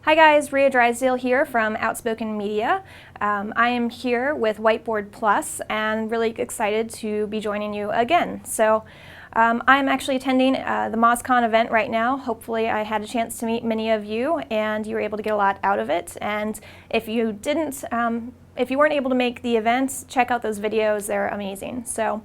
Hi guys, Rhea Drysdale here from Outspoken Media. I am here with Whiteboard Plus and really excited to be joining you again. So I'm actually attending the MozCon event right now. Hopefully I had a chance to meet many of you and you were able to get a lot out of it. And if you didn't, if you weren't able to make the event, check out those videos, they're amazing. So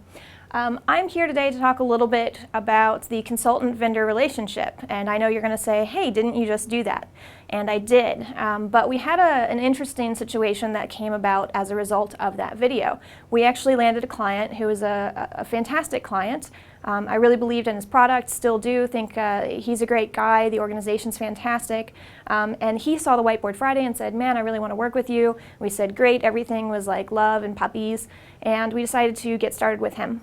I'm here today to talk a little bit about the consultant-vendor relationship, and I know you're going to say, hey, didn't you just do that? And I did, but we had an interesting situation that came about as a result of that video. We actually landed a client who was a fantastic client. I really believed in his product, still do, think he's a great guy, the organization's fantastic, and he saw the Whiteboard Friday and said, man, I really want to work with you. We said, great, everything was like love and puppies, and we decided to get started with him.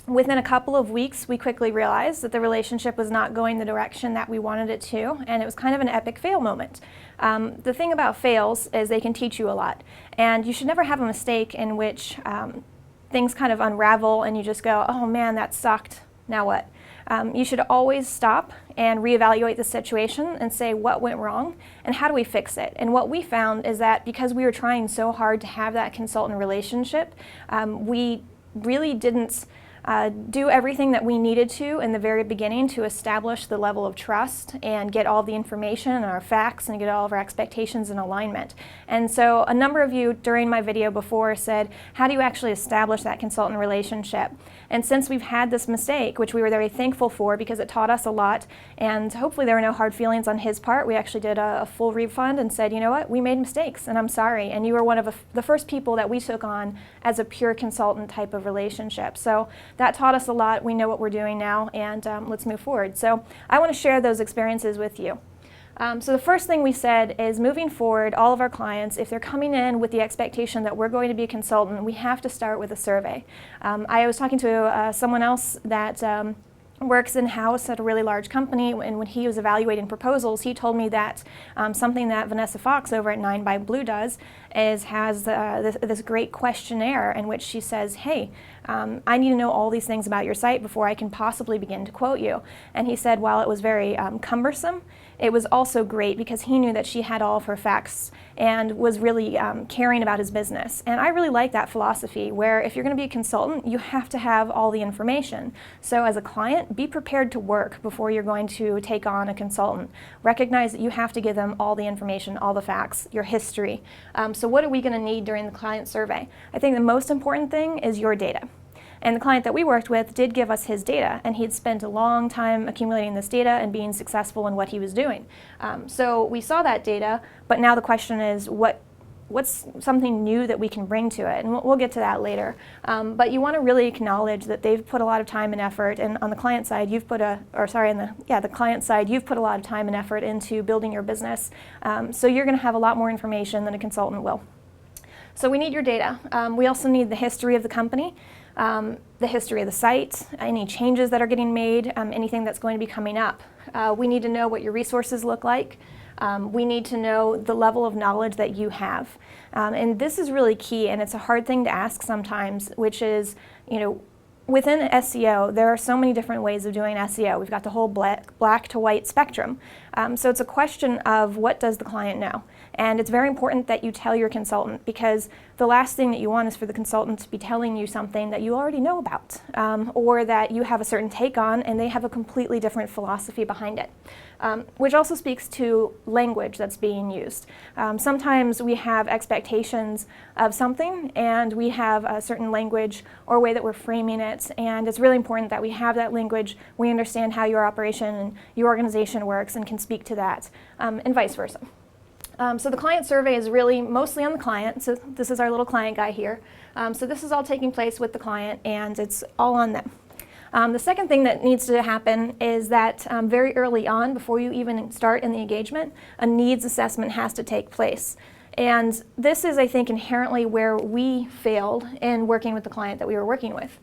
Within a couple of weeks, we quickly realized that the relationship was not going the direction that we wanted it to, and it was kind of an epic fail moment. The thing about fails is they can teach you a lot, and you should never have a mistake in which things kind of unravel and you just go, oh man, that sucked, now what? You should always stop and reevaluate the situation and say what went wrong and how do we fix it. And what we found is that because we were trying so hard to have that consultant relationship, we really didn't do everything that we needed to in the very beginning to establish the level of trust and get all the information and our facts and get all of our expectations in alignment. And so a number of you during my video before said, how do you actually establish that consultant relationship? And since we've had this mistake, which we were very thankful for because it taught us a lot, and hopefully there were no hard feelings on his part, we actually did a full refund and said, you know what, we made mistakes and I'm sorry. And you were one of the first people that we took on as a pure consultant type of relationship. So that taught us a lot. We know what we're doing now, and let's move forward. So I want to share those experiences with you. So the first thing we said is moving forward, all of our clients, if they're coming in with the expectation that we're going to be a consultant, we have to start with a survey. I was talking to someone else that works in-house at a really large company, and when he was evaluating proposals, he told me that something that Vanessa Fox over at 9 by Blue does is has this great questionnaire in which she says, hey, I need to know all these things about your site before I can possibly begin to quote you. And he said while it was very cumbersome, it was also great because he knew that she had all of her facts and was really caring about his business. And I really like that philosophy where if you're going to be a consultant, you have to have all the information. So as a client, be prepared to work before you're going to take on a consultant. Recognize that you have to give them all the information, all the facts, your history. So what are we going to need during the client survey? I think the most important thing is your data. And the client that we worked with did give us his data, and he'd spent a long time accumulating this data and being successful in what he was doing. So we saw that data, but now the question is what's something new that we can bring to it? And we'll get to that later. But you want to really acknowledge that they've put a lot of time and effort, and on the client side, you've put the client side, you've put a lot of time and effort into building your business. So you're going to have a lot more information than a consultant will. So we need your data. We also need the history of the company. The history of the site, any changes that are getting made, anything that's going to be coming up. We need to know what your resources look like. We need to know the level of knowledge that you have. And this is really key, and it's a hard thing to ask sometimes, which is, within SEO, there are so many different ways of doing SEO. We've got the whole black to white spectrum. So it's a question of what does the client know? And it's very important that you tell your consultant, because the last thing that you want is for the consultant to be telling you something that you already know about, or that you have a certain take on and they have a completely different philosophy behind it. Which also speaks to language that's being used. Sometimes we have expectations of something and we have a certain language or way that we're framing it, and it's really important that we have that language, we understand how your operation and your organization works and can speak to that, and vice versa. So the client survey is really mostly on the client. So this is our little client guy here. So this is all taking place with the client and it's all on them. The second thing that needs to happen is that very early on, before you even start in the engagement, a needs assessment has to take place. And this is, I think, inherently where we failed in working with the client that we were working with.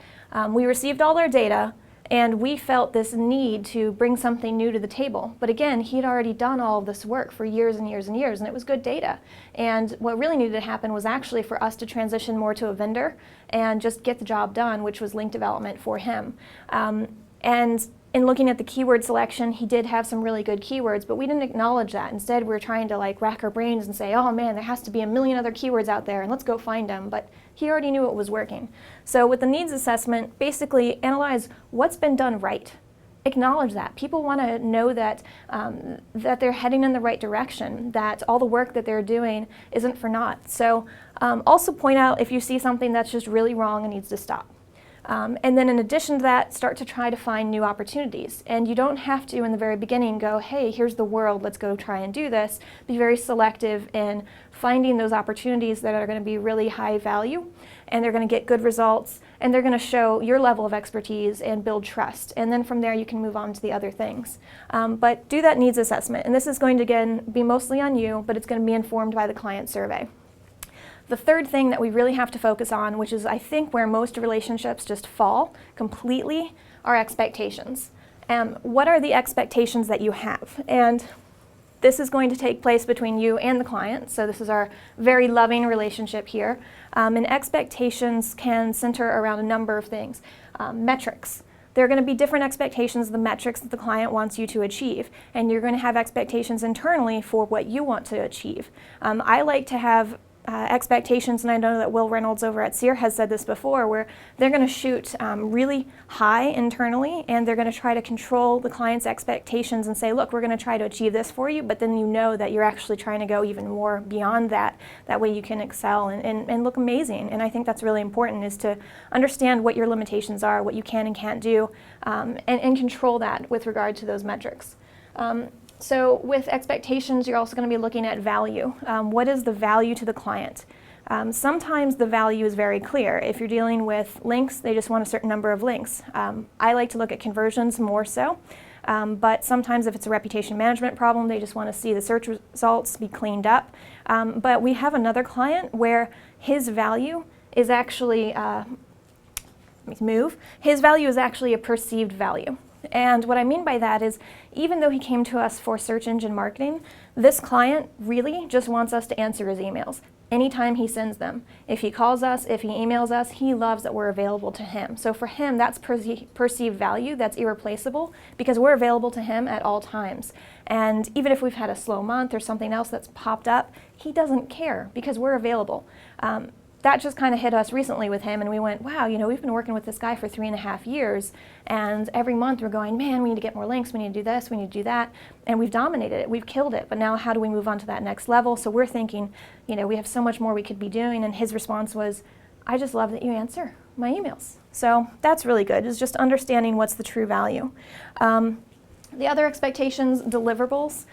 We received all our data, and we felt this need to bring something new to the table. But again, he'd already done all of this work for years and years and years, and it was good data. And what really needed to happen was actually for us to transition more to a vendor and just get the job done, which was link development for him. And in looking at the keyword selection, he did have some really good keywords, but we didn't acknowledge that. Instead, we were trying to like rack our brains and say, oh man, there has to be a million other keywords out there and let's go find them. But he already knew it was working. So with the needs assessment, basically analyze what's been done right. Acknowledge that. People want to know that, that they're heading in the right direction, that all the work that they're doing isn't for naught. So also point out if you see something that's just really wrong and needs to stop. And then in addition to that, start to try to find new opportunities. And you don't have to, in the very beginning, go, hey, here's the world, let's go try and do this. Be very selective in finding those opportunities that are going to be really high value, and they're going to get good results, and they're going to show your level of expertise and build trust. And then from there, you can move on to the other things. But do that needs assessment. And this is going to, again, be mostly on you, but it's going to be informed by the client survey. The third thing that we really have to focus on, which is I think where most relationships just fall completely, are expectations. What are the expectations that you have? And this is going to take place between you and the client, so this is our very loving relationship here. And expectations can center around a number of things. Metrics. There are going to be different expectations of the metrics that the client wants you to achieve, and you're going to have expectations internally for what you want to achieve. I like to have expectations, and I know that Will Reynolds over at Sear has said this before, where they're going to shoot really high internally, and they're going to try to control the client's expectations and say, look, we're going to try to achieve this for you, but then you know that you're actually trying to go even more beyond that. That way you can excel and look amazing. And I think that's really important, is to understand what your limitations are, what you can and can't do, and control that with regard to those metrics. So with expectations, you're also going to be looking at value. What is the value to the client? Sometimes the value is very clear. If you're dealing with links, they just want a certain number of links. I like to look at conversions more so, but sometimes if it's a reputation management problem, they just want to see the search results be cleaned up. But we have another client where his value is actually, his value is actually a perceived value. And what I mean by that is, even though he came to us for search engine marketing, this client really just wants us to answer his emails anytime he sends them. If he calls us, if he emails us, he loves that we're available to him. So for him, that's perceived value that's irreplaceable, because we're available to him at all times. And even if we've had a slow month or something else that's popped up, he doesn't care because we're available. That just kind of hit us recently with him, and we went, wow, you know, we've been working with this guy for 3.5 years, and every month we're going, man, we need to get more links, we need to do this, we need to do that, and we've dominated it, we've killed it, but now how do we move on to that next level? So we're thinking, you know, we have so much more we could be doing, and his response was, I just love that you answer my emails. So that's really good, is just understanding what's the true value. The other expectations, deliverables.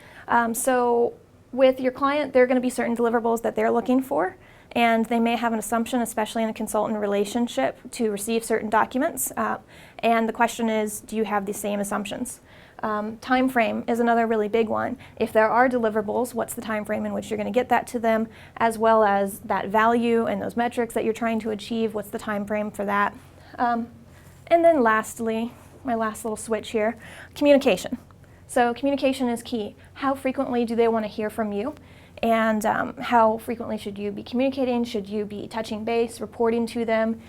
So with your client, there are going to be certain deliverables that they're looking for, and they may have an assumption, especially in a consultant relationship, to receive certain documents. And the question is, do you have the same assumptions? Time frame is another really big one. If there are deliverables, what's the time frame in which you're going to get that to them, as well as that value and those metrics that you're trying to achieve, what's the time frame for that? And then lastly, my last little switch here, communication. So communication is key. How frequently do they want to hear from you? And how frequently should you be communicating? Should you be touching base, reporting to them?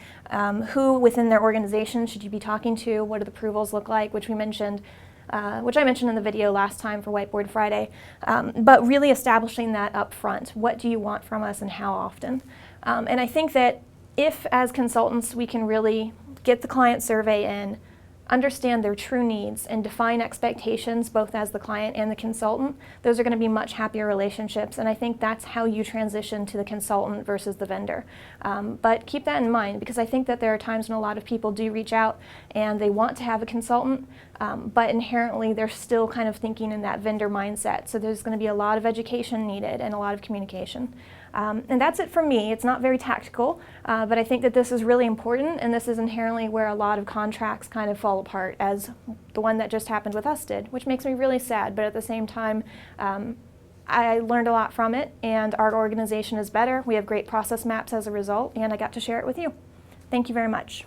Who within their organization should you be talking to? What do the approvals look like, which I mentioned in the video last time for Whiteboard Friday. But really establishing that up front. What do you want from us and how often? And I think that if, as consultants, we can really get the client survey in, understand their true needs, and define expectations both as the client and the consultant, those are going to be much happier relationships, and I think that's how you transition to the consultant versus the vendor. But keep that in mind, because I think that there are times when a lot of people do reach out and they want to have a consultant, but inherently they're still kind of thinking in that vendor mindset, so there's going to be a lot of education needed and a lot of communication. And that's it from me. It's not very tactical, but I think that this is really important, and this is inherently where a lot of contracts kind of fall apart, as the one that just happened with us did, which makes me really sad, but at the same time, I learned a lot from it, and our organization is better. We have great process maps as a result, and I got to share it with you. Thank you very much.